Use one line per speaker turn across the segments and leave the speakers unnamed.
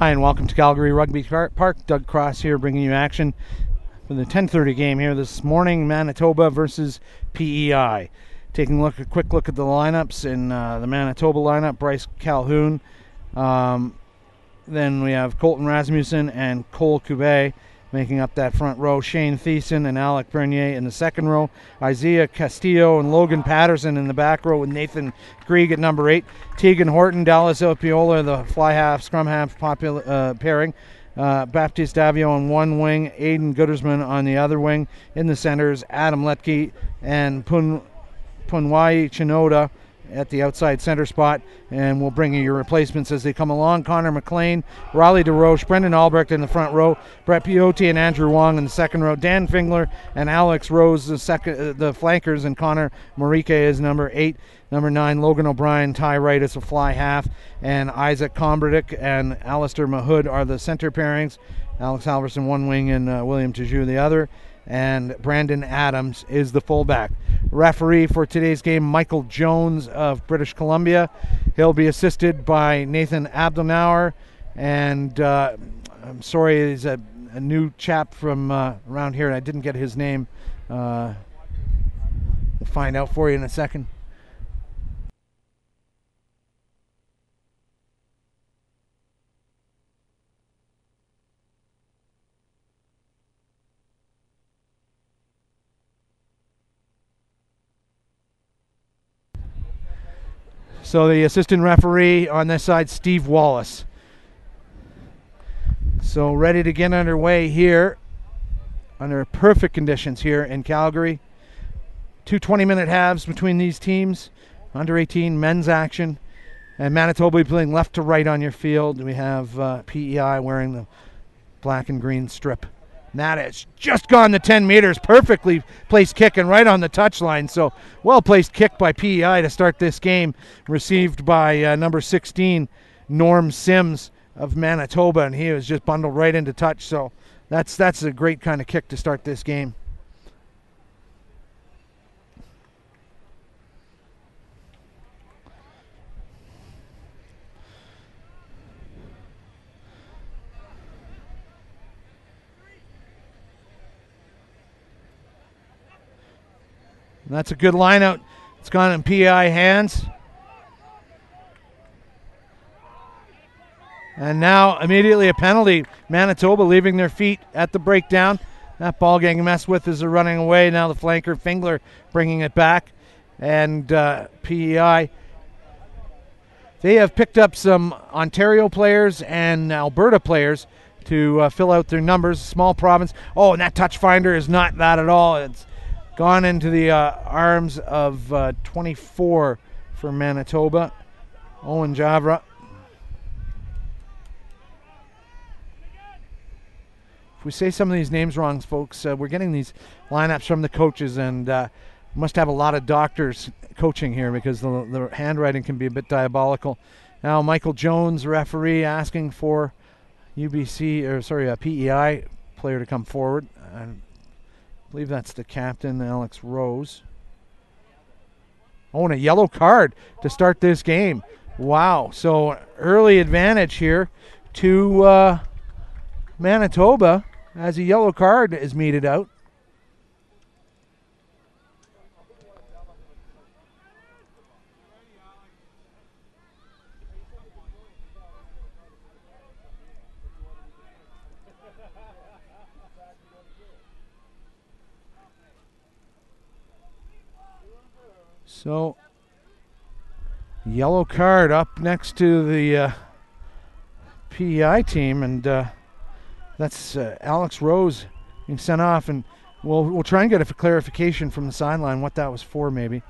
Hi, and welcome to Calgary Rugby Park. Doug Cross here, bringing you action for the 10:30 game here this morning. Manitoba versus PEI. Taking a quick look at the lineups in the Manitoba lineup. Bryce Calhoun. Then we have Colton Rasmussen and Cole Coubet making up that front row. Shane Thiessen and Alec Bernier in the second row. Isaiah Castillo and Logan Patterson in the back row with Nathan Grieg at number 8. Tegan Horton, Dallas Opiola, the fly half, scrum half pairing. Baptiste Davio on one wing, Aiden Goodersman on the other wing. In the centers, Adam Letke and Punwai Chinoda at the outside center spot, and we'll bring you your replacements as they come along. Connor McLean, Riley DeRoche, Brendan Albrecht in the front row, Brett Piotti and Andrew Wong in the second row, Dan Fingler and Alex Rose the flankers, and Connor Marike is number 8. Number 9, Logan O'Brien, Ty Wright is a fly half, and Isaac Comberdick and Alistair Mahood are the center pairings. Alex Halverson one wing and William Tiju the other, and Brandon Adams is the fullback. Referee for today's game, Michael Jones of British Columbia. He'll be assisted by Nathan Abdelnauer, and I'm sorry, he's a new chap from around here, and I didn't get his name. We'll find out for you in a second. So the assistant referee on this side, Steve Wallace. So ready to get underway here under perfect conditions here in Calgary. 2 20-minute halves between these teams. Under 18 men's action. And Manitoba playing left to right on your field. We have PEI wearing the black and green strip. And that has just gone the 10 meters. Perfectly placed kick and right on the touchline. So well-placed kick by PEI to start this game. Received by number 16, Norm Sims of Manitoba. And he was just bundled right into touch. So that's a great kind of kick to start this game. And that's a good line out. It's gone in PEI hands. And now immediately a penalty. Manitoba leaving their feet at the breakdown. That ball getting messed with as they're running away. Now the flanker Fingler bringing it back. And PEI, they have picked up some Ontario players and Alberta players to fill out their numbers. Small province. Oh, and that touch finder is not that at all. It's gone into the arms of 24 for Manitoba, Owen Javra. If we say some of these names wrong, folks, we're getting these lineups from the coaches, and must have a lot of doctors coaching here because the handwriting can be a bit diabolical. Now Michael Jones, referee, asking for PEI player to come forward. I believe that's the captain, Alex Rose. Oh, and a yellow card to start this game. Wow. So early advantage here to Manitoba as a yellow card is meted out. So, yellow card up next to the PEI team, and that's Alex Rose being sent off, and we'll try and get a clarification from the sideline what that was for, maybe.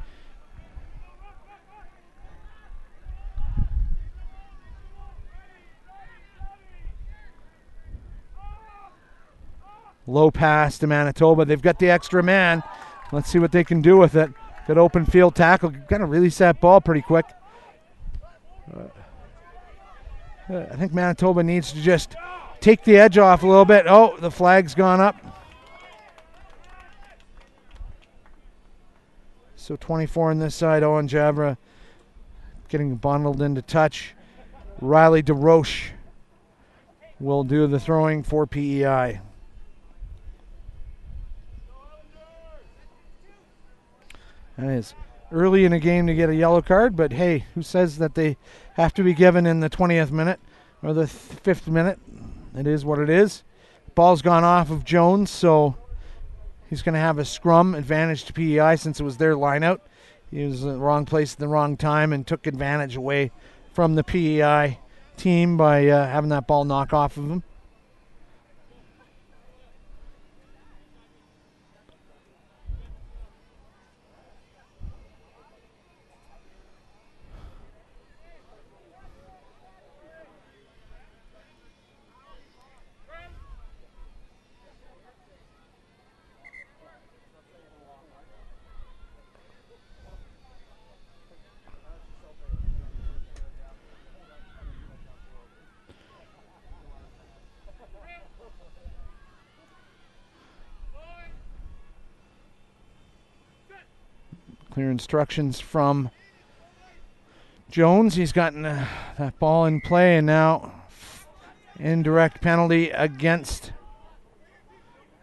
Low pass to Manitoba. They've got the extra man. Let's see what they can do with it. Good open field tackle. Got to release that ball pretty quick. I think Manitoba needs to just take the edge off a little bit. Oh, the flag's gone up. So 24 on this side. Owen Javra getting bundled into touch. Riley DeRoche will do the throwing for PEI. That is early in a game to get a yellow card, but hey, who says that they have to be given in the 20th minute or the 5th minute? It is what it is. Ball's gone off of Jones, so he's going to have a scrum advantage to PEI since it was their line out. He was in the wrong place at the wrong time and took advantage away from the PEI team by having that ball knock off of him. Clear instructions from Jones. He's gotten that ball in play, and now indirect penalty against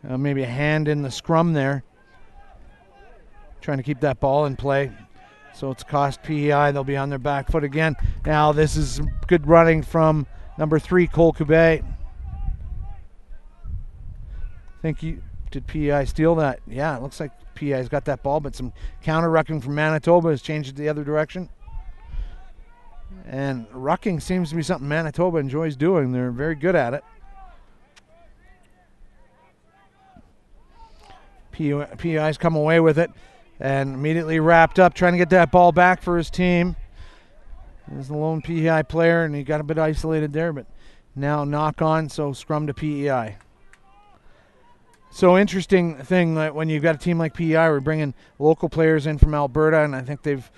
maybe a hand in the scrum there. Trying to keep that ball in play. So it's cost PEI. They'll be on their back foot again. Now this is good running from number 3, Cole Kubay. Did PEI steal that? Yeah, it looks like PEI's got that ball, but some counter rucking from Manitoba has changed it the other direction. And rucking seems to be something Manitoba enjoys doing. They're very good at it. PEI's come away with it and immediately wrapped up, trying to get that ball back for his team. There's the lone PEI player, and he got a bit isolated there, but now knock on, so scrum to PEI. So interesting thing that when you've got a team like PEI, we're bringing local players in from Alberta, and I think they've,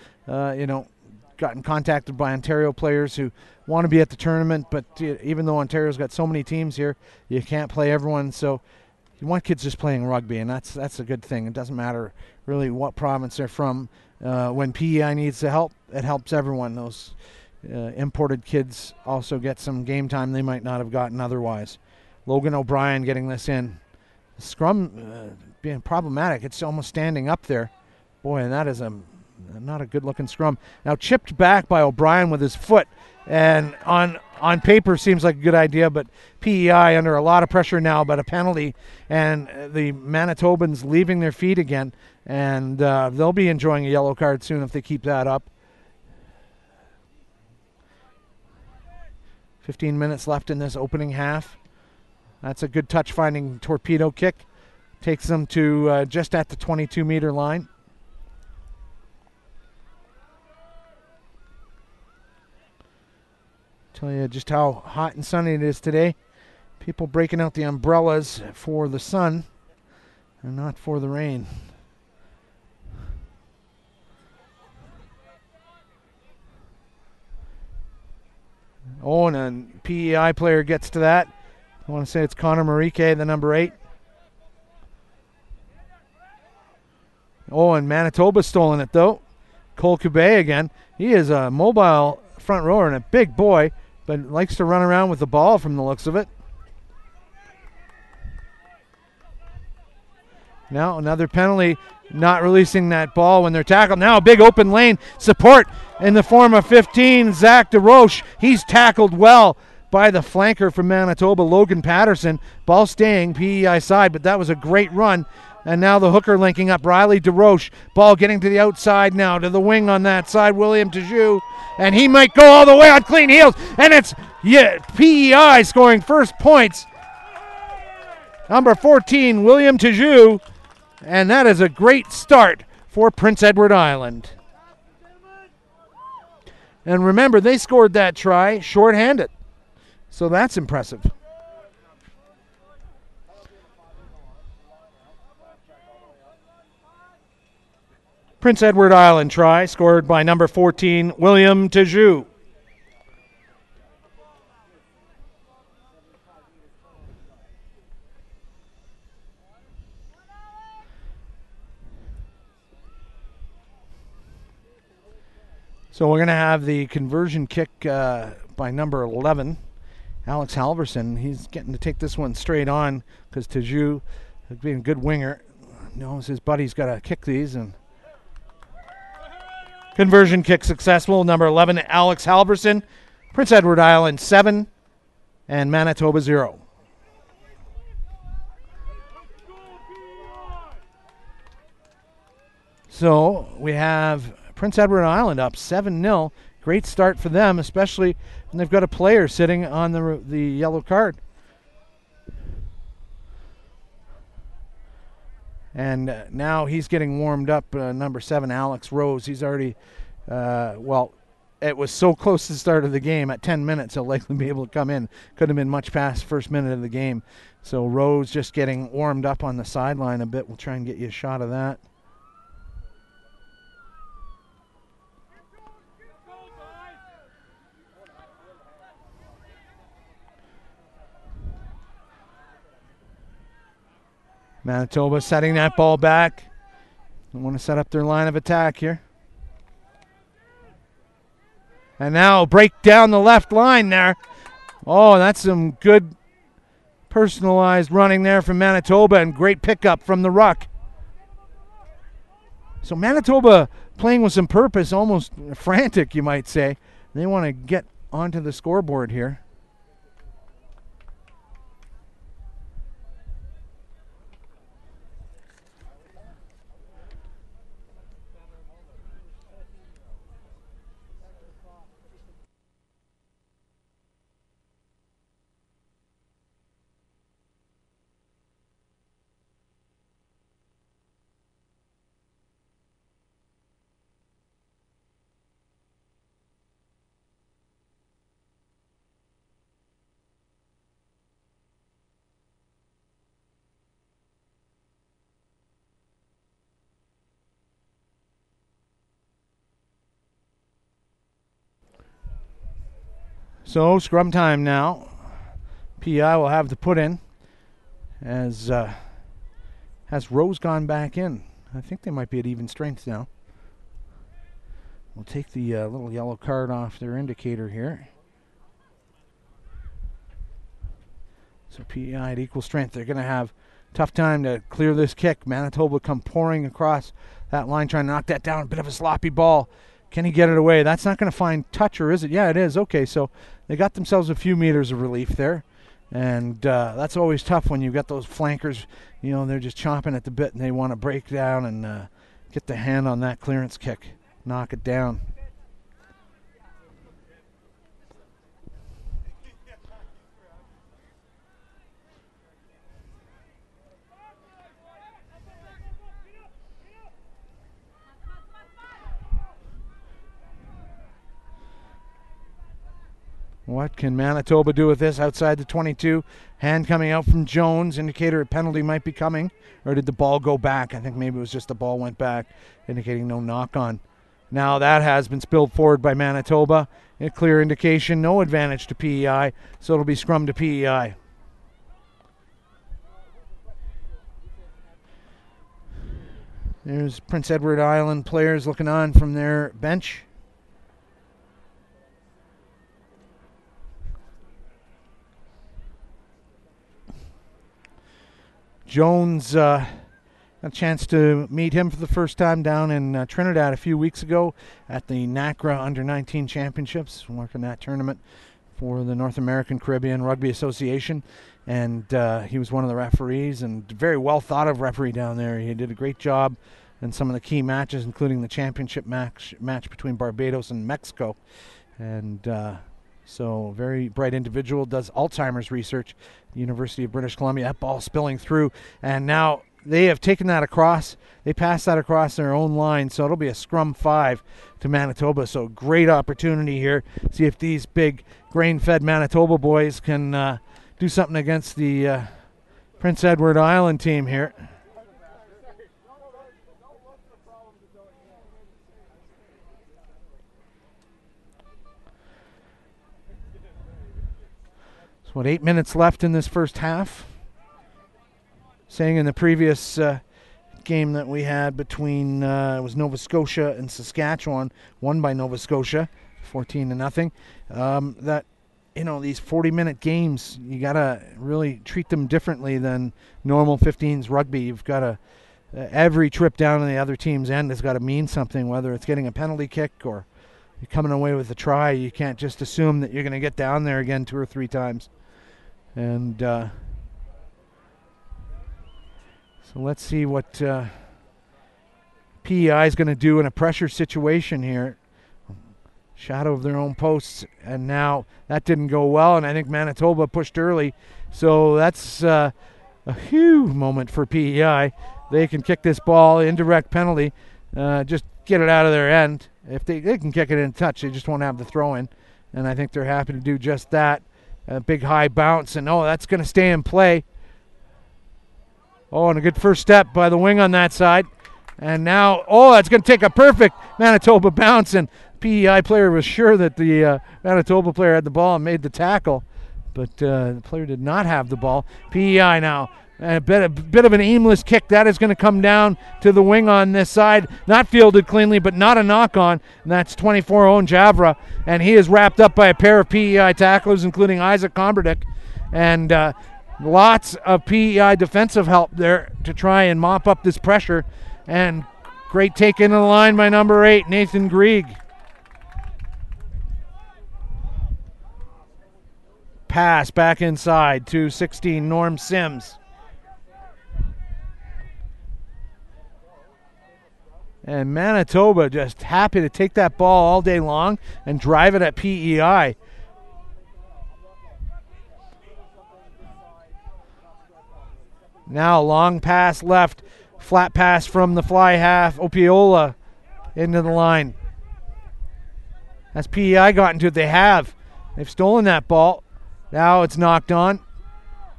gotten contacted by Ontario players who want to be at the tournament. But even though Ontario's got so many teams here, you can't play everyone. So you want kids just playing rugby, and that's a good thing. It doesn't matter really what province they're from. When PEI needs the help, it helps everyone. Those imported kids also get some game time they might not have gotten otherwise. Logan O'Brien getting this in. The scrum being problematic. It's almost standing up there. Boy, and that is not a good-looking scrum. Now chipped back by O'Brien with his foot, and on paper seems like a good idea, but PEI under a lot of pressure now about a penalty, and the Manitobans leaving their feet again, and they'll be enjoying a yellow card soon if they keep that up. 15 minutes left in this opening half. That's a good touch-finding torpedo kick. Takes them to just at the 22-meter line. Tell you just how hot and sunny it is today. People breaking out the umbrellas for the sun and not for the rain. Oh, and a PEI player gets to that. I want to say it's Connor Marike, the number 8. Oh, and Manitoba's stolen it, though. Cole Kubay again. He is a mobile front rower and a big boy, but likes to run around with the ball from the looks of it. Now another penalty, not releasing that ball when they're tackled. Now a big open lane support in the form of 15, Zach DeRoche. He's tackled well by the flanker from Manitoba, Logan Patterson. Ball staying PEI side, but that was a great run. And now the hooker linking up, Riley DeRoche. Ball getting to the outside now, to the wing on that side, William Tajou. And he might go all the way on clean heels. And it's PEI scoring first points. Number 14, William Tajou. And that is a great start for Prince Edward Island. And remember, they scored that try shorthanded. So that's impressive. Prince Edward Island try scored by number 14, William Tajou. So we're going to have the conversion kick by number 11. Alex Halverson. He's getting to take this one straight on because Taju, being a good winger, knows his buddy's got to kick these. And conversion kick successful. Number 11, Alex Halverson. Prince Edward Island 7 and Manitoba 0. So we have Prince Edward Island up 7-0. Great start for them, especially when they've got a player sitting on the yellow card. And now he's getting warmed up, number 7, Alex Rose. He's already, well, it was so close to the start of the game. At 10 minutes, he'll likely be able to come in. Couldn't have been much past first minute of the game. So Rose just getting warmed up on the sideline a bit. We'll try and get you a shot of that. Manitoba setting that ball back. They want to set up their line of attack here. And now break down the left line there. Oh, that's some good personalized running there from Manitoba and great pickup from the ruck. So Manitoba playing with some purpose, almost frantic, you might say. They want to get onto the scoreboard here. So scrum time now. PEI will have to put in. Has Rose gone back in? I think they might be at even strength now. We'll take the little yellow card off their indicator here. So PEI at equal strength. They're going to have tough time to clear this kick. Manitoba come pouring across that line, trying to knock that down. A bit of a sloppy ball. Can he get it away? That's not going to find touch, or is it? Yeah, it is. Okay, so they got themselves a few meters of relief there. And that's always tough when you've got those flankers. You know, they're just chomping at the bit, and they want to break down and get the hand on that clearance kick. Knock it down. What can Manitoba do with this outside the 22? Hand coming out from Jones, indicator a penalty might be coming. Or did the ball go back? I think maybe it was just the ball went back, indicating no knock-on. Now that has been spilled forward by Manitoba. A clear indication, no advantage to PEI, so it'll be scrum to PEI. There's Prince Edward Island players looking on from their bench. Jones, a chance to meet him for the first time down in Trinidad a few weeks ago at the NACRA Under-19 Championships, working that tournament for the North American Caribbean Rugby Association. And he was one of the referees, and very well thought of referee down there. He did a great job in some of the key matches, including the championship match between Barbados and Mexico. And so very bright individual, does Alzheimer's research at the University of British Columbia. That ball spilling through, and now they have taken that across. They passed that across their own line, so it'll be a scrum 5 to Manitoba. So great opportunity here. See if these big grain-fed Manitoba boys can do something against the Prince Edward Island team here. So 8 minutes left in this first half. Saying in the previous game that we had between it was Nova Scotia and Saskatchewan, won by Nova Scotia, 14-0. That these 40-minute games, you got to really treat them differently than normal 15s rugby. You've got to, every trip down to the other team's end has got to mean something, whether it's getting a penalty kick or you're coming away with a try. You can't just assume that you're going to get down there again 2 or 3 times. And so let's see what PEI is going to do in a pressure situation here. Shadow of their own posts, and now that didn't go well, and I think Manitoba pushed early. So that's a huge moment for PEI. They can kick this ball, indirect penalty, just get it out of their end. If they can kick it in touch, they just won't have the throw in, and I think they're happy to do just that. A big high bounce, and that's going to stay in play. And a good first step by the wing on that side. And now, that's going to take a perfect Manitoba bounce, and PEI player was sure that the Manitoba player had the ball and made the tackle, but the player did not have the ball. PEI now, a bit of an aimless kick. That is going to come down to the wing on this side. Not fielded cleanly, but not a knock-on, and that's 24 Owen Javra, and he is wrapped up by a pair of PEI tacklers, including Isaac Komberdick, and lots of PEI defensive help there to try and mop up this pressure, and great take into the line by number 8, Nathan Grieg. Pass back inside to 16, Norm Sims. And Manitoba just happy to take that ball all day long and drive it at PEI. Now long pass left, flat pass from the fly half, Opiola into the line. Has PEI gotten to it? They have. They've stolen that ball. Now it's knocked on.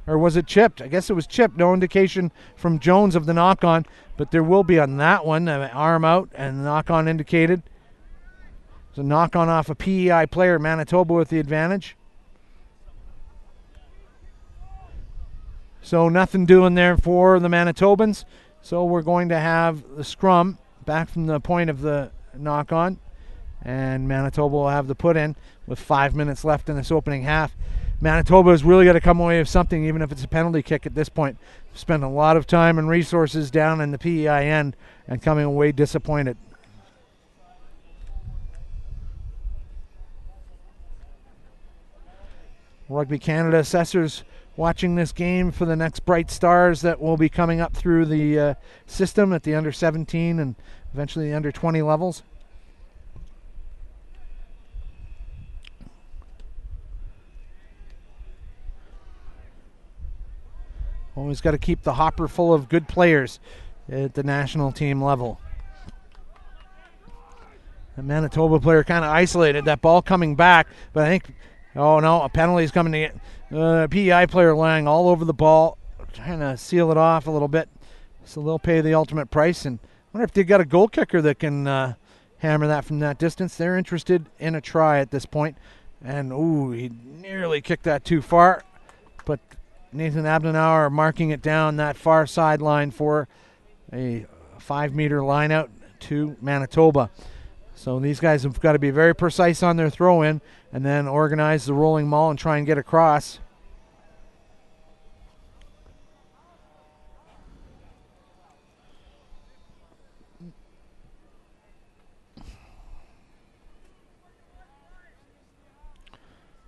Or was it chipped? I guess it was chipped. No indication from Jones of the knock-on, but there will be on that one. An arm out and the knock-on indicated. It's a knock-on off a PEI player. Manitoba with the advantage. So nothing doing there for the Manitobans. So we're going to have the scrum back from the point of the knock-on. And Manitoba will have the put-in with 5 minutes left in this opening half. Manitoba has really got to come away with something, even if it's a penalty kick at this point. Spent a lot of time and resources down in the PEI end and coming away disappointed. Rugby Canada assessors watching this game for the next bright stars that will be coming up through the system at the under 17 and eventually the under 20 levels. Always got to keep the hopper full of good players at the national team level. The Manitoba player kind of isolated. That ball coming back, but I think, a penalty is coming to get PEI player lying all over the ball, trying to seal it off a little bit. So they'll pay the ultimate price. And I wonder if they got a goal kicker that can hammer that from that distance. They're interested in a try at this point. And, he nearly kicked that too far, but Nathan Abdenauer marking it down that far sideline for a 5-meter line out to Manitoba. So these guys have got to be very precise on their throw-in and then organize the rolling maul and try and get across.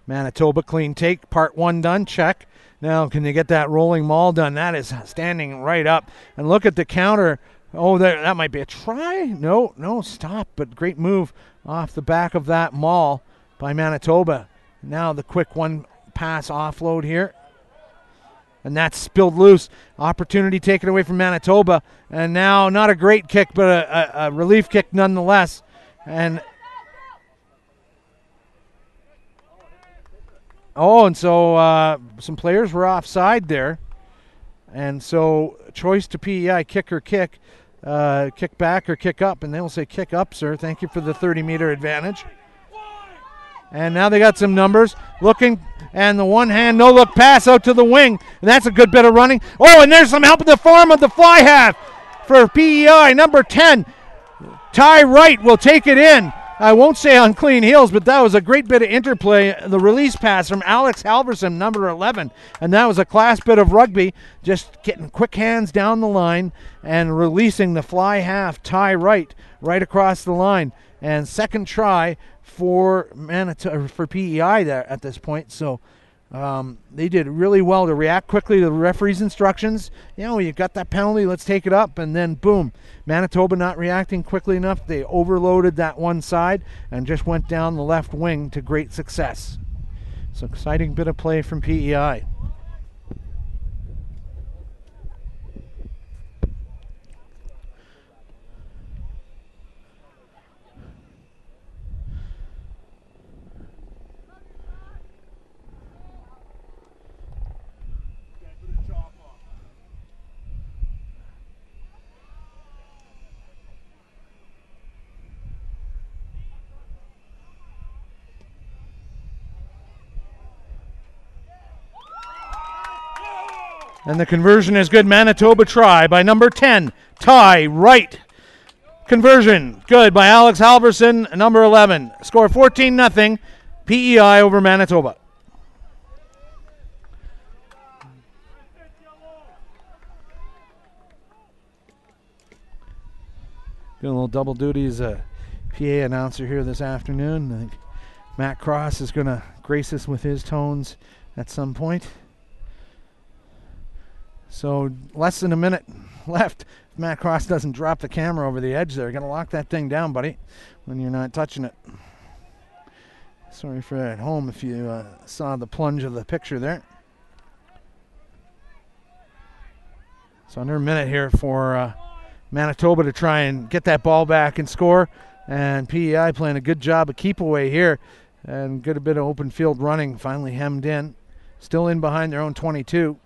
Manitoba clean take, part 1 done, check. Now, can they get that rolling maul done? That is standing right up. And look at the counter. That might be a try. No, stop. But great move off the back of that maul by Manitoba. Now the quick one pass offload here. And that's spilled loose. Opportunity taken away from Manitoba. And now not a great kick, but a relief kick nonetheless. And so some players were offside there. And so choice to PEI, kick or kick, kick back or kick up. And they'll say kick up, sir. Thank you for the 30-meter advantage. And now they got some numbers. Looking, and the one-hand no-look pass out to the wing. And that's a good bit of running. And there's some help in the form of the fly half for PEI. Number 10, Ty Wright will take it in. I won't say on clean heels, but that was a great bit of interplay. The release pass from Alex Halverson, number 11, and that was a class bit of rugby, just getting quick hands down the line and releasing the fly half tie right across the line. And second try for Manitoba, for PEI there at this point. So they did really well to react quickly to the referee's instructions. You know, you've got that penalty, let's take it up, and then boom. Manitoba not reacting quickly enough. They overloaded that one side and just went down the left wing to great success. So exciting bit of play from PEI. And the conversion is good. Manitoba try by number 10, Ty Wright. Conversion good by Alex Halverson, number 11. Score 14-0, PEI over Manitoba. Doing a little double duty as a PA announcer here this afternoon. I think Matt Cross is going to grace us with his tones at some point. So less than a minute left. If Matt Cross doesn't drop the camera over the edge there, you're going to lock that thing down, buddy, when you're not touching it. Sorry for at home if you saw the plunge of the picture there. So under a minute here for Manitoba to try and get that ball back and score. And PEI playing a good job of keep away here. And good a bit of open field running, finally hemmed in. Still in behind their own 22.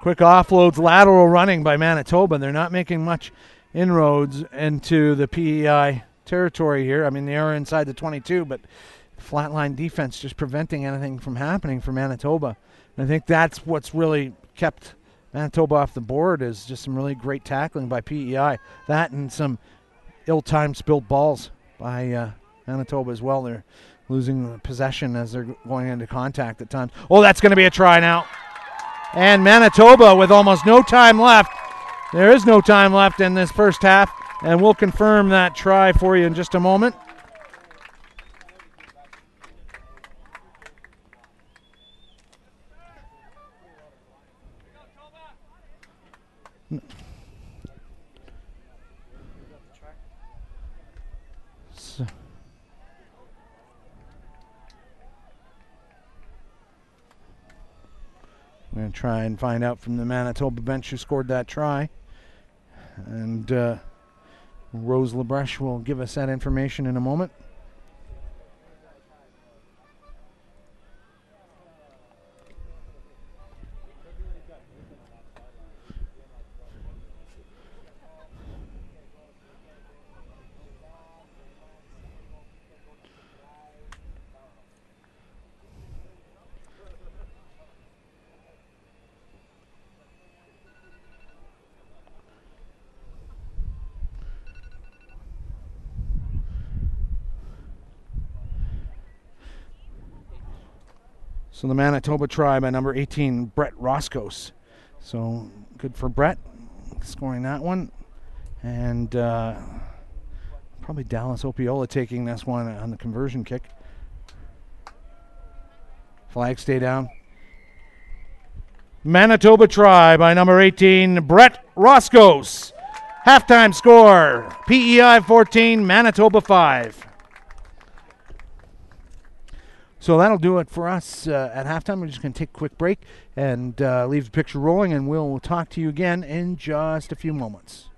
Quick offloads, lateral running by Manitoba. They're not making much inroads into the PEI territory here. I mean, they are inside the 22, but flatline defense just preventing anything from happening for Manitoba. And I think that's what's really kept Manitoba off the board, is just some really great tackling by PEI. That and some ill-timed spilled balls by Manitoba as well. They're losing possession as they're going into contact at times. Oh, that's going to be a try now. And Manitoba with almost no time left. There is no time left in this first half, and we'll confirm that try for you in just a moment. We're going to try and find out from the Manitoba bench who scored that try. And Rose Lebreche will give us that information in a moment. So the Manitoba try by number 18, Brett Roscos. So good for Brett, scoring that one. And probably Dallas Opiola taking this one on the conversion kick. Flag stay down. Manitoba try by number 18, Brett Roscos. Halftime score, PEI 14, Manitoba 5. So that'll do it for us at halftime. We're just going to take a quick break and leave the picture rolling, and we'll talk to you again in just a few moments.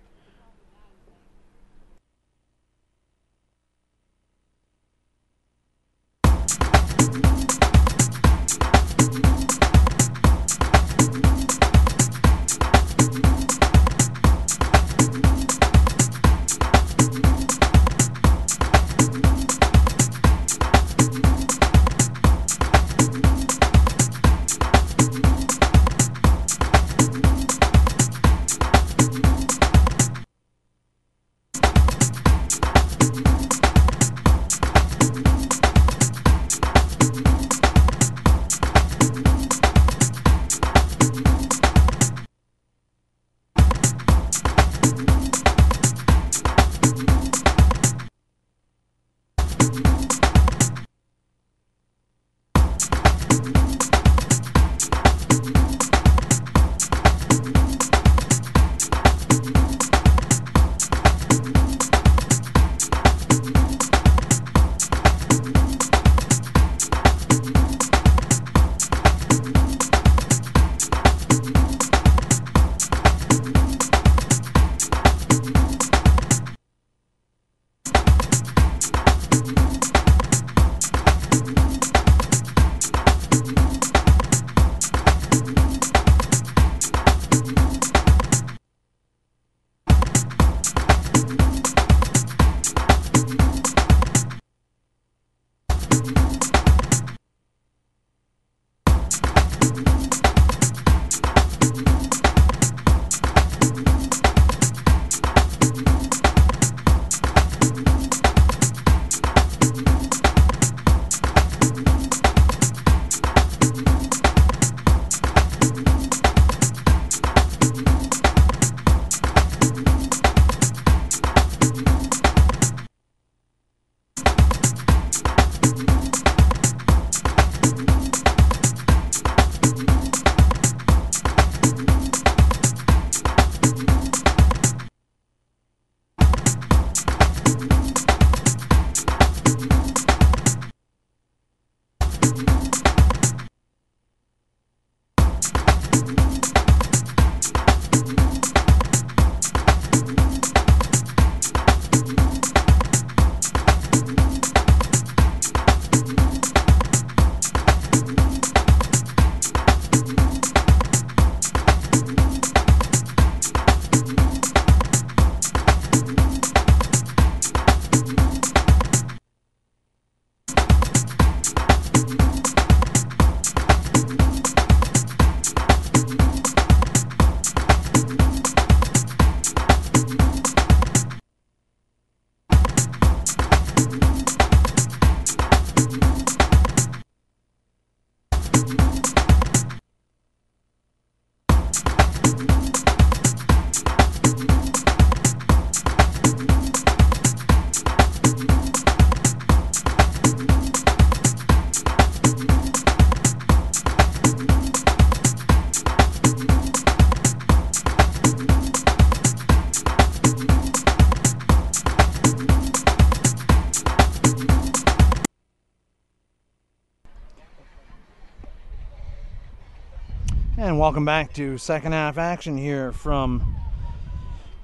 And welcome back to second half action here from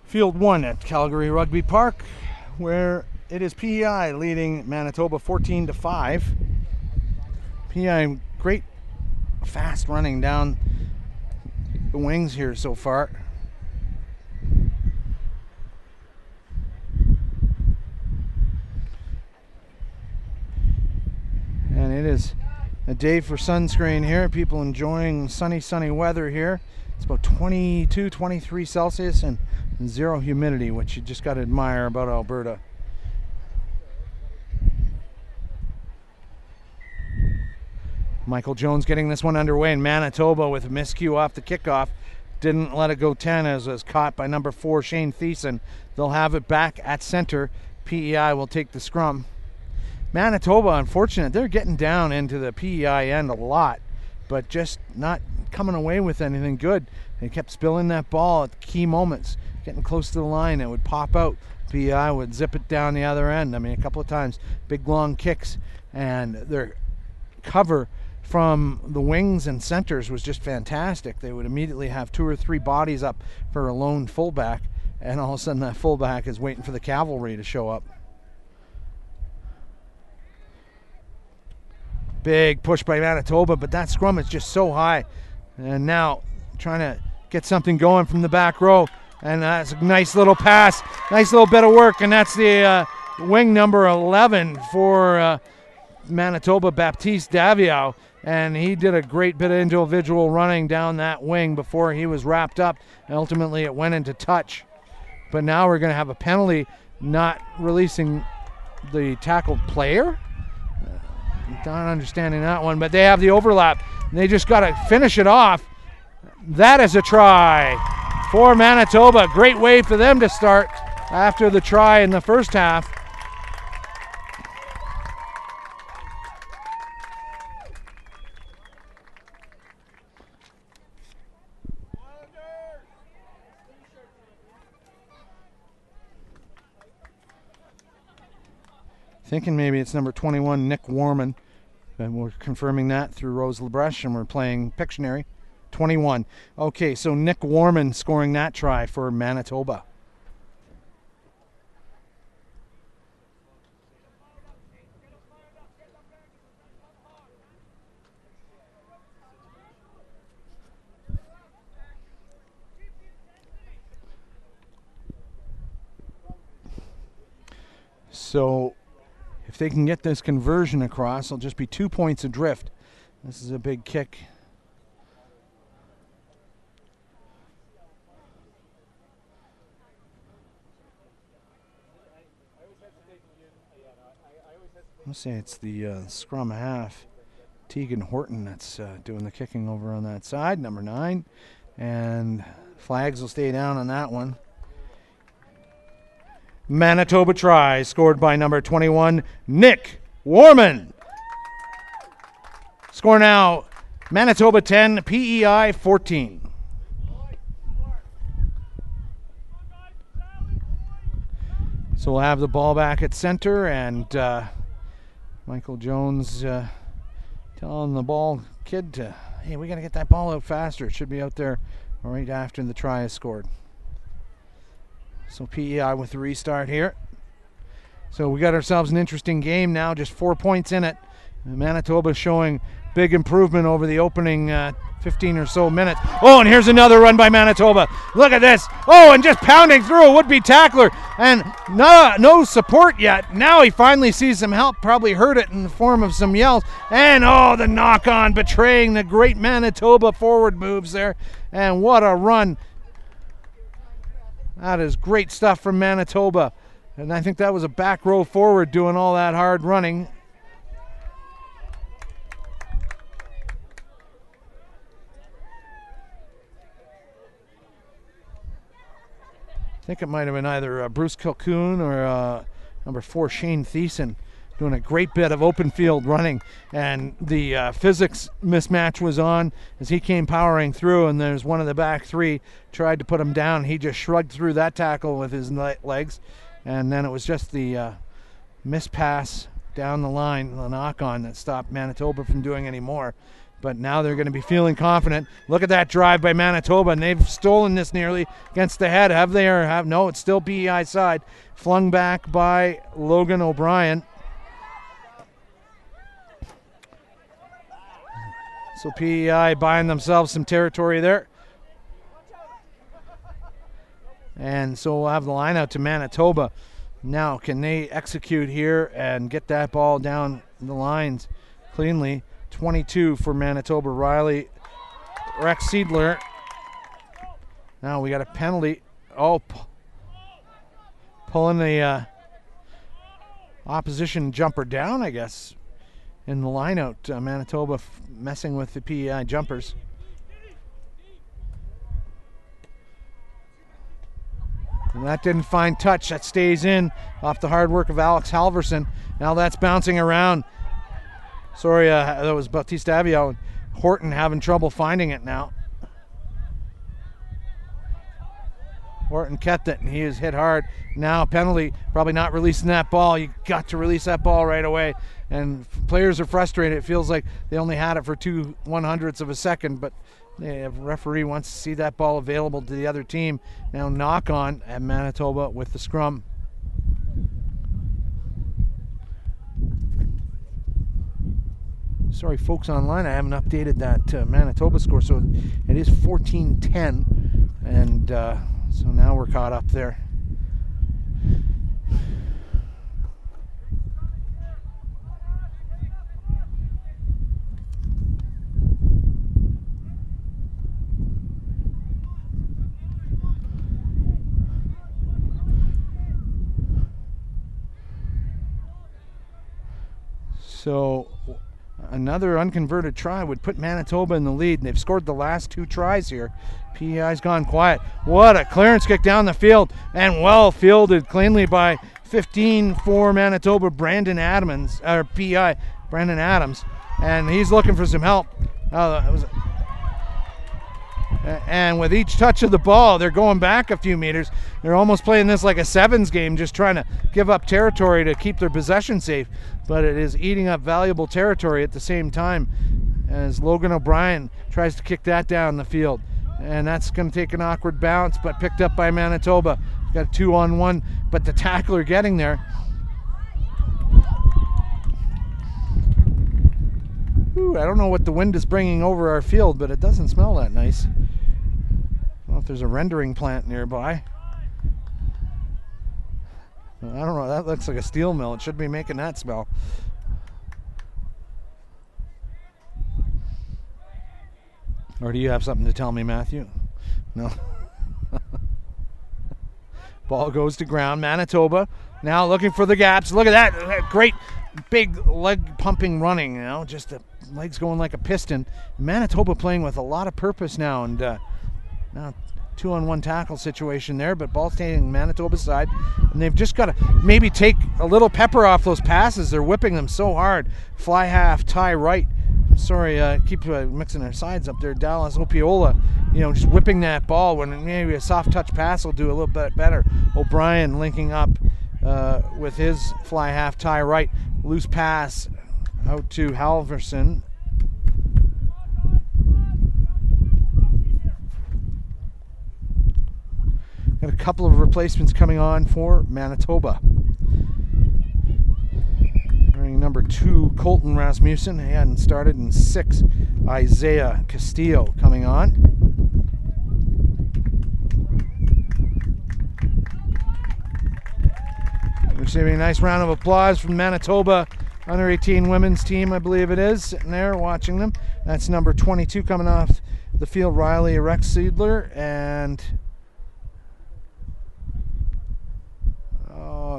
Field 1 at Calgary Rugby Park, where it is PEI leading Manitoba 14-5. PEI great fast running down the wings here so far. And it is a day for sunscreen here. People enjoying sunny weather here. It's about 22, 23 Celsius and zero humidity, which you just got to admire about Alberta. Michael Jones getting this one underway in Manitoba with a miscue off the kickoff. Didn't let it go 10 as was caught by number 4, Shane Thiessen. They'll have it back at center. PEI will take the scrum. Manitoba, unfortunate, they're getting down into the PEI end a lot, but just not coming away with anything good. They kept spilling that ball at the key moments, getting close to the line. It would pop out. PEI would zip it down the other end. I mean, a couple of times, big long kicks, and their cover from the wings and centers was just fantastic. They would immediately have 2 or 3 bodies up for a lone fullback, and all of a sudden that fullback is waiting for the cavalry to show up. Big push by Manitoba, but that scrum is just so high. And now trying to get something going from the back row. And that's a nice little pass, nice little bit of work. And that's the wing number 11 for Manitoba, Baptiste Daviau. And he did a great bit of individual running down that wing before he was wrapped up. And ultimately it went into touch. But now we're going to have a penalty not releasing the tackled player. Not understanding that one, but they have the overlap. They just got to finish it off. That is a try for Manitoba. Great way for them to start after the try in the first half. Thinking maybe it's number 21, Nick Warman. And we're confirming that through Rose Lebreche, and we're playing Pictionary. 21. Okay, so Nick Warman scoring that try for Manitoba. So if they can get this conversion across, it'll just be 2 points adrift. This is a big kick Let's say it's the scrum half, Tegan Horton, that's doing the kicking over on that side, number 9. And flags will stay down on that one. Manitoba try scored by number 21, Nick Warman. Score now, Manitoba 10, PEI 14. So we'll have the ball back at center, and Michael Jones telling the ball kid to, hey, we got to get that ball out faster. It should be out there right after the try is scored. So PEI with the restart here. So we got ourselves an interesting game now, just 4 points in it. Manitoba showing big improvement over the opening 15 or so minutes. Oh, and here's another run by Manitoba. Look at this. Oh, and just pounding through a would-be tackler. And no support yet. Now he finally sees some help. Probably heard it in the form of some yells. And, oh, the knock-on betraying the great Manitoba forward moves there. And what a run. That is great stuff from Manitoba. And I think that was a back row forward doing all that hard running. I think it might have been either Bruce Kilcoon or number 4, Shane Thiessen, doing a great bit of open field running. And the physics mismatch was on as he came powering through, and there's one of the back 3 tried to put him down. He just shrugged through that tackle with his legs. And then it was just the mispass down the line, the knock-on, that stopped Manitoba from doing any more. But now they're going to be feeling confident. Look at that drive by Manitoba, and they've stolen this nearly against the head. Have they or have? No, it's still PEI side. Flung back by Logan O'Brien. So PEI buying themselves some territory there. And so we'll have the line out to Manitoba. Now, can they execute here and get that ball down the lines cleanly? 22 for Manitoba. Riley Rex Seidler. Now we got a penalty. Oh, pulling the opposition jumper down, I guess, in the line out. Manitoba messing with the PEI jumpers. And that didn't find touch. That stays in off the hard work of Alex Halverson. Now that's bouncing around. Sorry, that was Bautista Avio. Horton having trouble finding it now. Horton kept it, and he is hit hard. Now penalty, probably not releasing that ball. You got to release that ball right away. And players are frustrated. It feels like they only had it for 2/100ths of a second, but the referee wants to see that ball available to the other team. Now knock on at Manitoba with the scrum. Sorry, folks online, I haven't updated that Manitoba score, so it is 14-10, and so now we're caught up there. So another unconverted try would put Manitoba in the lead, and they've scored the last 2 tries here. PEI's gone quiet. What a clearance kick down the field, and well fielded cleanly by 15 for Manitoba, Brandon Adams, or PEI, Brandon Adams, and he's looking for some help. And with each touch of the ball, they're going back a few meters. They're almost playing this like a sevens game, just trying to give up territory to keep their possession safe. But it is eating up valuable territory at the same time as Logan O'Brien tries to kick that down the field. And that's going to take an awkward bounce, but picked up by Manitoba. Got a 2-on-1, but the tackler getting there. Ooh, I don't know what the wind is bringing over our field, but it doesn't smell that nice. I don't know if there's a rendering plant nearby. I don't know, that looks like a steel mill. It should be making that smell. Or do you have something to tell me, Matthew? No. Ball goes to ground. Manitoba now looking for the gaps. Look at that. Great big leg pumping running, you know, just the legs going like a piston. Manitoba playing with a lot of purpose now, and now 2-on-1 tackle situation there, but ball staying Manitoba's side, and they've just got to maybe take a little pepper off those passes. They're whipping them so hard. Fly half, tie right. Sorry, keep mixing their sides up there. Dallas Opiola, you know, just whipping that ball when maybe a soft touch pass will do a little bit better. O'Brien linking up with his fly half, tie right. Loose pass out to Halverson. Got a couple of replacements coming on for Manitoba. Wearing number 2, Colton Rasmussen. He hadn't started. And 6, Isaiah Castillo coming on. Receiving a nice round of applause from Manitoba under 18 women's team, I believe it is, sitting there watching them. That's number 22 coming off the field, Riley Rexsiedler, and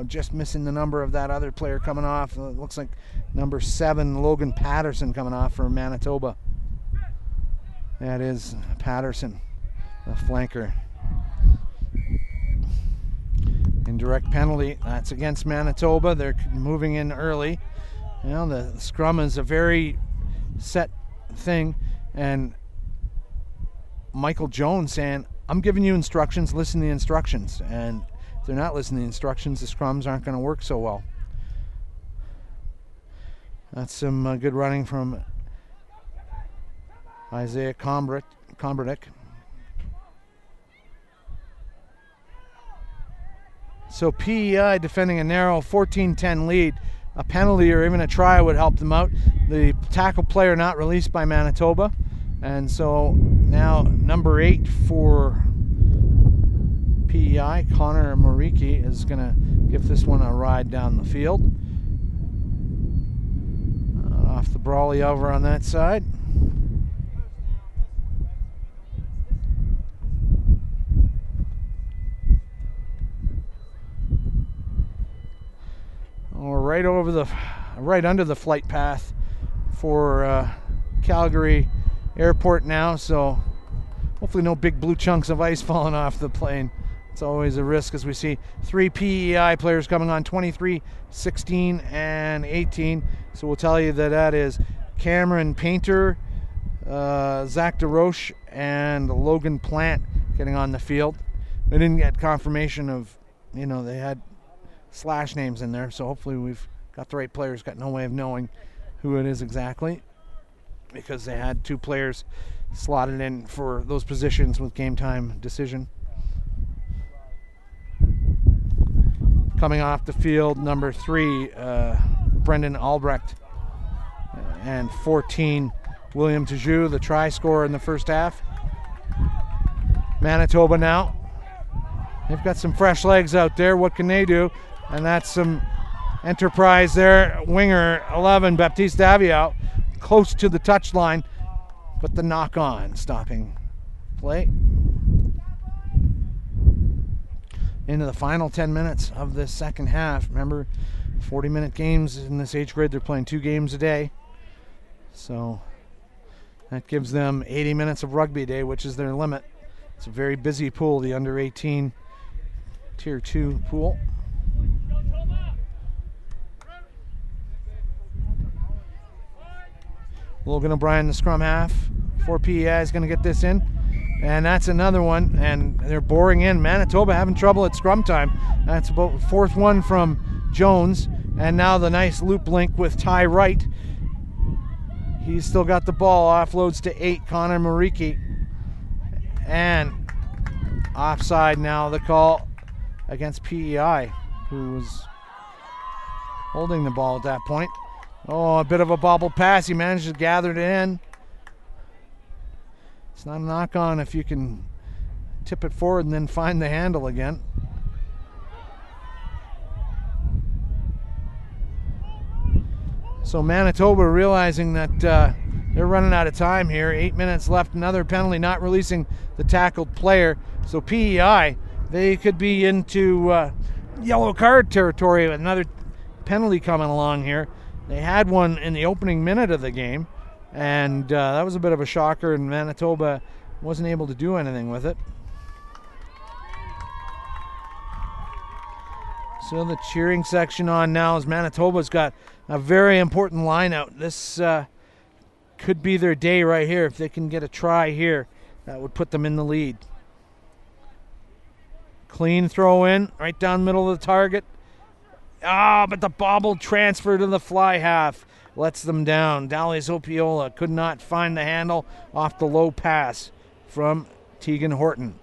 just missing the number of that other player coming off. It looks like number 7, Logan Patterson, coming off for Manitoba. That is Patterson, the flanker. Indirect penalty. That's against Manitoba. They're moving in early. You know, the scrum is a very set thing, and Michael Jones saying, I'm giving you instructions, listen to the instructions. And if they're not listening to the instructions, the scrums aren't going to work so well. That's some good running from Isaiah Komberdick. So PEI defending a narrow 14-10 lead. A penalty or even a try would help them out. The tackle player not released by Manitoba. And so now number 8 for PEI, Connor Moriki, is going to give this one a ride down the field. Off the Brawley over on that side. We're right under the flight path for Calgary Airport now, so hopefully no big blue chunks of ice falling off the plane. It's always a risk, as we see 3 PEI players coming on, 23, 16, and 18. So we'll tell you that is Cameron Painter, Zach DeRoche, and Logan Plant getting on the field. They didn't get confirmation of, you know, they had slash names in there, so hopefully we've got the right players. Got no way of knowing who it is exactly, because they had 2 players slotted in for those positions with game time decision. Coming off the field, number 3, Brendan Albrecht, and 14, William Tajou, the try scorer in the first half. Manitoba now. They've got some fresh legs out there. What can they do? And that's some enterprise there. Winger 11, Baptiste Daviau, close to the touchline, but the knock on stopping play. Into the final 10 minutes of this second half. Remember, 40-minute games in this age grade. They're playing 2 games a day. So that gives them 80 minutes of rugby a day, which is their limit. It's a very busy pool, the under 18 Tier 2 pool. Logan O'Brien, the scrum half for PEI, is going to get this in. And that's another one, and they're boring in. Manitoba having trouble at scrum time. That's about the 4th one from Jones. And now the nice loop link with Ty Wright. He's still got the ball, offloads to 8, Connor Moriki. And offside now, the call against PEI, who was holding the ball at that point. Oh, a bit of a bobble pass. He managed to gather it in. It's not a knock on if you can tip it forward and then find the handle again. So Manitoba realizing that they're running out of time here. 8 minutes left, another penalty, not releasing the tackled player. So PEI, they could be into yellow card territory with another penalty coming along here. They had one in the opening minute of the game, and that was a bit of a shocker, and Manitoba wasn't able to do anything with it. So the cheering section on now as Manitoba's got a very important line out. This could be their day right here. If they can get a try here, that would put them in the lead. Clean throw in, right down the middle of the target. But the bobble transfer to the fly half lets them down. Dallas Opiola could not find the handle off the low pass from Tegan Horton.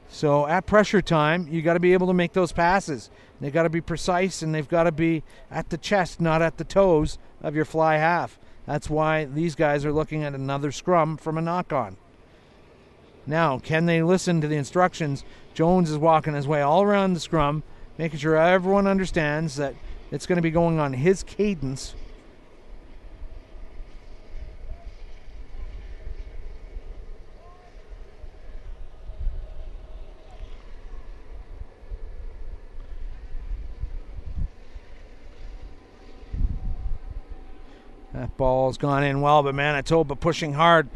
So at pressure time, you got to be able to make those passes. They got to be precise, and they've got to be at the chest, not at the toes of your fly half. That's why these guys are looking at another scrum from a knock-on. Now, can they listen to the instructions? Jones is walking his way all around the scrum, making sure everyone understands that it's going to be going on his cadence. That ball's gone in well, but Manitoba pushing hard.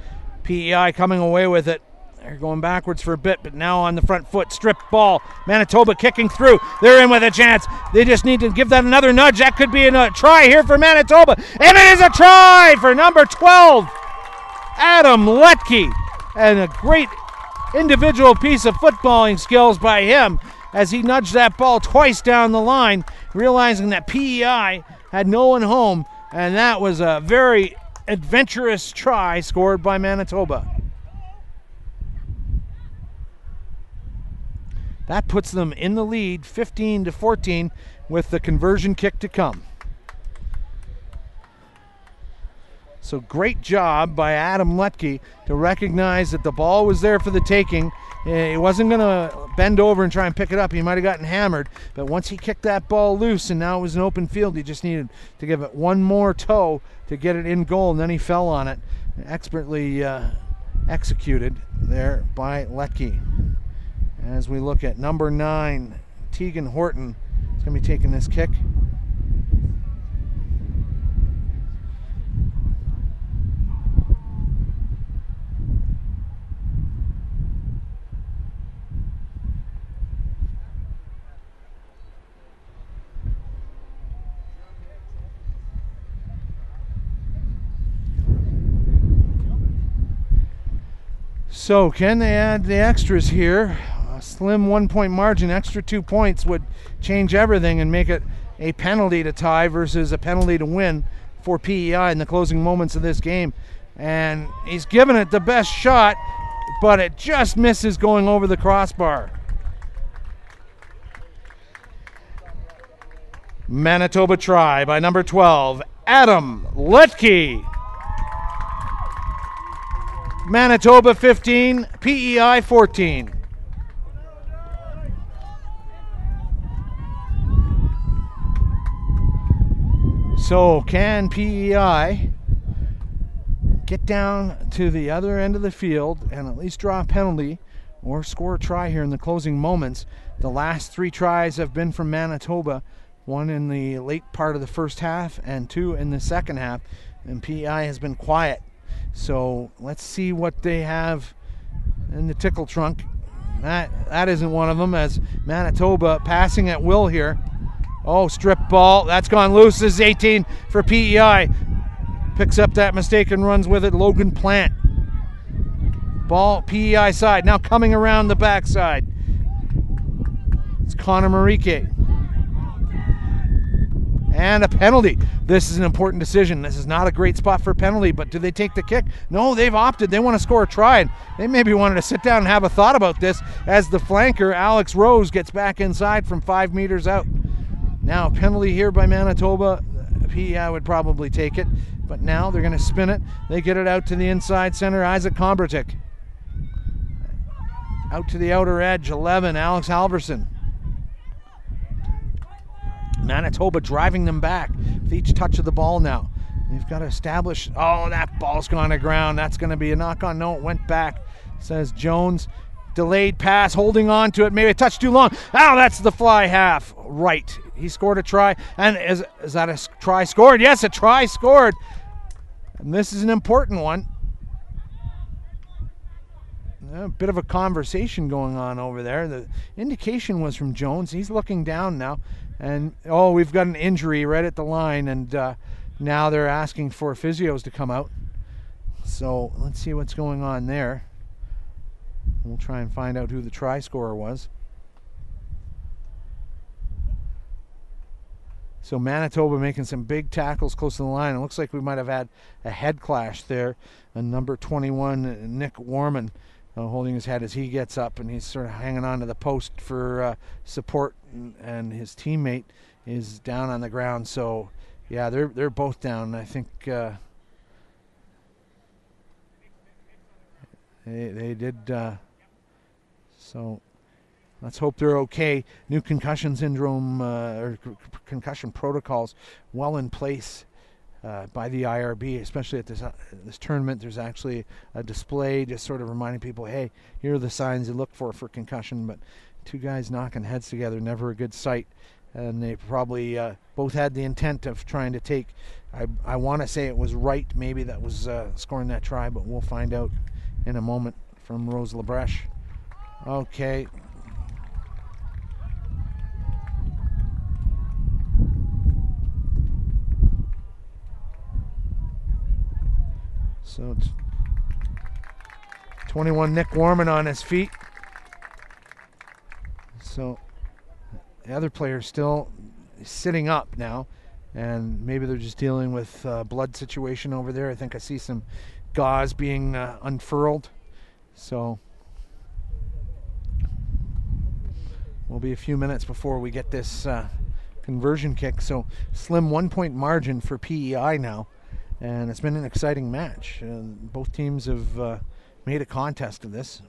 PEI coming away with it. They're going backwards for a bit, but now on the front foot. Stripped ball. Manitoba kicking through. They're in with a chance. They just need to give that another nudge. That could be a try here for Manitoba. And it is a try for number 12, Adam Letke. And a great individual piece of footballing skills by him as he nudged that ball twice down the line, realizing that PEI had no one home. And that was a very adventurous try scored by Manitoba. That puts them in the lead, 15-14, with the conversion kick to come. So great job by Adam Letke to recognize that the ball was there for the taking. He wasn't going to bend over and try and pick it up. He might have gotten hammered. But once he kicked that ball loose and now it was an open field, he just needed to give it one more toe to get it in goal, and then he fell on it. Expertly executed there by Letke. As we look at number 9, Tegan Horton is going to be taking this kick. So can they add the extras here? A slim 1-point margin, extra 2 points would change everything and make it a penalty to tie versus a penalty to win for PEI in the closing moments of this game. And he's given it the best shot, but it just misses going over the crossbar. Manitoba try by number 12, Adam Letke. Manitoba 15, PEI 14. So can PEI get down to the other end of the field and at least draw a penalty or score a try here in the closing moments? The last 3 tries have been from Manitoba, 1 in the late part of the first half and 2 in the second half, and PEI has been quiet. So let's see what they have in the tickle trunk. That isn't one of them, as Manitoba passing at will here. Oh, strip ball. That's gone loose. This is 18 for PEI. Picks up that mistake and runs with it. Logan Plant. Ball PEI side. Now coming around the backside. It's Connor Marique. And a penalty. This is an important decision. This is not a great spot for a penalty, but do they take the kick? No, they've opted. They want to score a try. And they maybe wanted to sit down and have a thought about this as the flanker, Alex Rose, gets back inside from 5 meters out. Now, penalty here by Manitoba. PEI would probably take it, but now they're going to spin it. They get it out to the inside center, Isaac Kombertik. Out to the outer edge, 11, Alex Halverson. Manitoba driving them back with each touch of the ball now. They've got to establish. Oh, that ball's gone to ground. That's going to be a knock-on. No, it went back, says Jones. Delayed pass, holding on to it. Maybe a touch too long. Oh, that's the fly half. Right. he scored a try. And is that a try scored? Yes, a try scored. And this is an important one. A bit of a conversation going on over there. The indication was from Jones. He's looking down now. And, oh, we've got an injury right at the line. And now they're asking for physios to come out. So let's see what's going on there. We'll try and find out who the try scorer was. So Manitoba making some big tackles close to the line. It looks like we might have had a head clash there. And number 21, Nick Warman, holding his head as he gets up, and he's sort of hanging on to the post for support, and his teammate is down on the ground. So, yeah, they're both down. I think they did. So let's hope they're okay. New concussion syndrome or concussion protocols well in place by the IRB, especially at this tournament. There's actually a display just sort of reminding people, hey, here are the signs you look for concussion. But two guys knocking heads together, never a good sight. And they probably both had the intent of trying to take, I want to say it was Wright maybe that was scoring that try, but we'll find out in a moment from Rose Labreche. Okay. So it's 21 Nick Warman on his feet. So the other player still sitting up now, and maybe they're just dealing with blood situation over there. I think I see some gauze being unfurled. So will be a few minutes before we get this conversion kick. So slim 1-point margin for PEI now. And it's been an exciting match. Both teams have made a contest of this.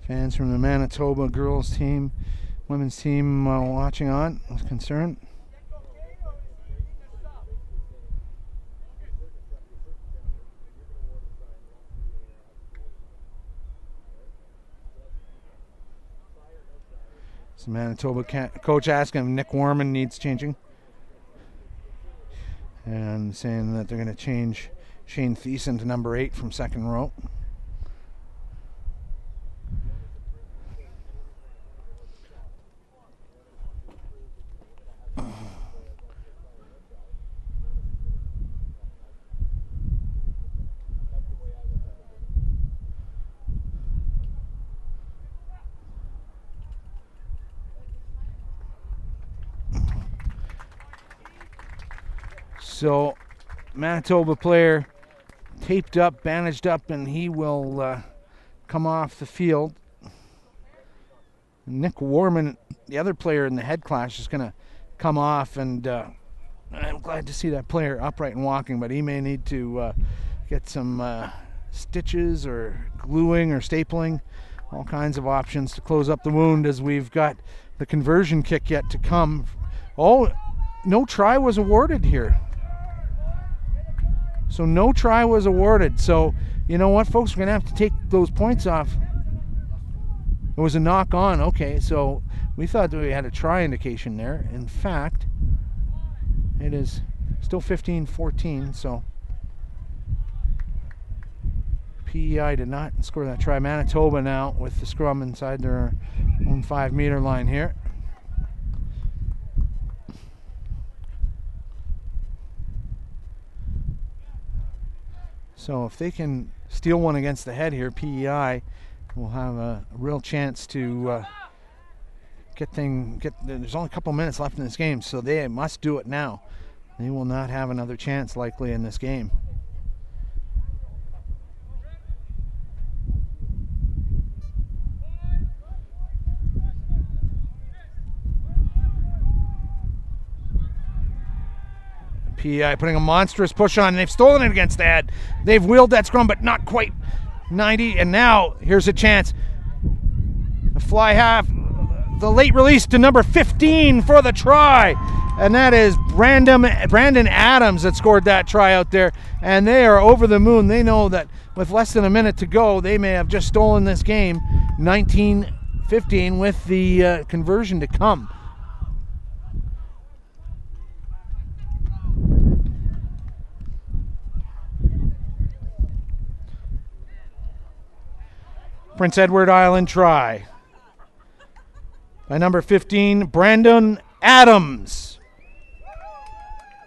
Fans from the Manitoba girls team, women's team watching on with concern. So Manitoba coach asking if Nick Warman needs changing, and saying that they're going to change Shane Thiessen to number 8 from second row. So Manitoba player taped up, bandaged up, and he will come off the field. Nick Warman, the other player in the head clash, is going to come off, and I'm glad to see that player upright and walking, but he may need to get some stitches or gluing or stapling, all kinds of options to close up the wound, as we've got the conversion kick yet to come. Oh, no try was awarded here. So no try was awarded. So you know what, folks, we're going to have to take those points off. It was a knock on. Okay, so we thought that we had a try indication there. In fact, it is still 15-14. So PEI did not score that try. Manitoba now with the scrum inside their own 5-meter line here. So if they can steal one against the head here, PEI will have a real chance to there's only a couple minutes left in this game, so they must do it now. They will not have another chance likely in this game. PEI putting a monstrous push on, and they've stolen it against the head. They've wheeled that scrum, but not quite 90, and now here's a chance. The fly half, the late release to number 15 for the try, and that is Brandon Adams that scored that try out there, and they are over the moon. They know that with less than a minute to go, they may have just stolen this game 19-15 with the conversion to come. Prince Edward Island try by number 15, Brandon Adams.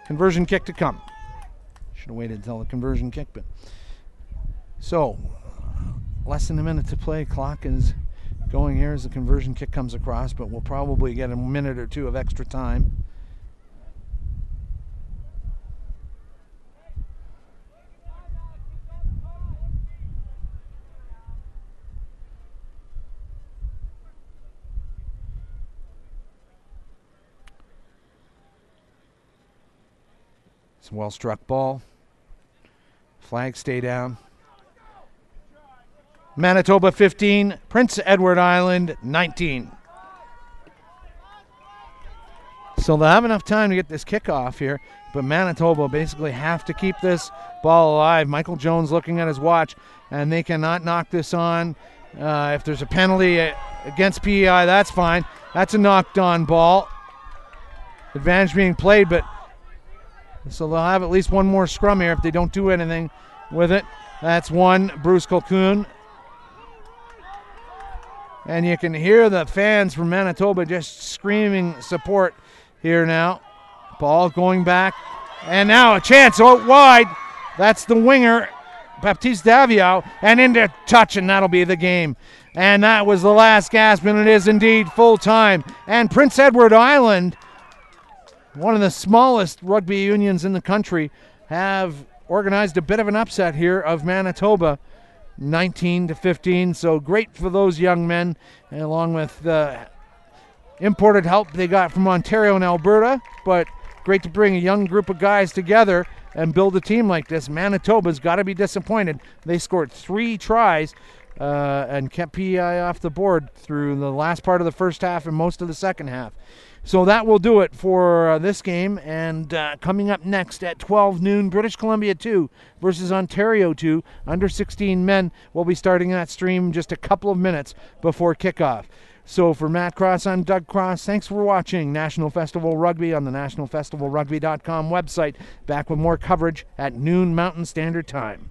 Conversion kick to come. Should have waited until the conversion kick, but so less than a minute to play. Clock is going here as the conversion kick comes across, but we'll probably get a minute or two of extra time. It's a well-struck ball. Flags stay down. Manitoba 15, Prince Edward Island 19. So they'll have enough time to get this kickoff here, but Manitoba basically have to keep this ball alive. Michael Jones looking at his watch, and they cannot knock this on. If there's a penalty against PEI, that's fine. That's a knocked-on ball. Advantage being played, but so they'll have at least one more scrum here if they don't do anything with it. That's one, Bruce Colquhoun. And you can hear the fans from Manitoba just screaming support here now. Ball going back. And now a chance out wide. That's the winger, Baptiste Daviau. And into touch, and that'll be the game. And that was the last gasp, and it is indeed full time. And Prince Edward Island, one of the smallest rugby unions in the country, have organized a bit of an upset here of Manitoba, 19-15. So great for those young men, along with the imported help they got from Ontario and Alberta. But great to bring a young group of guys together and build a team like this. Manitoba's got to be disappointed. They scored 3 tries and kept PEI off the board through the last part of the first half and most of the second half. So that will do it for this game. And coming up next at 12 noon, British Columbia 2 versus Ontario 2, under 16 men. We'll be starting that stream just a couple of minutes before kickoff. So for Matt Cross, I'm Doug Cross. Thanks for watching National Festival Rugby on the nationalfestivalrugby.com website. Back with more coverage at noon Mountain Standard Time.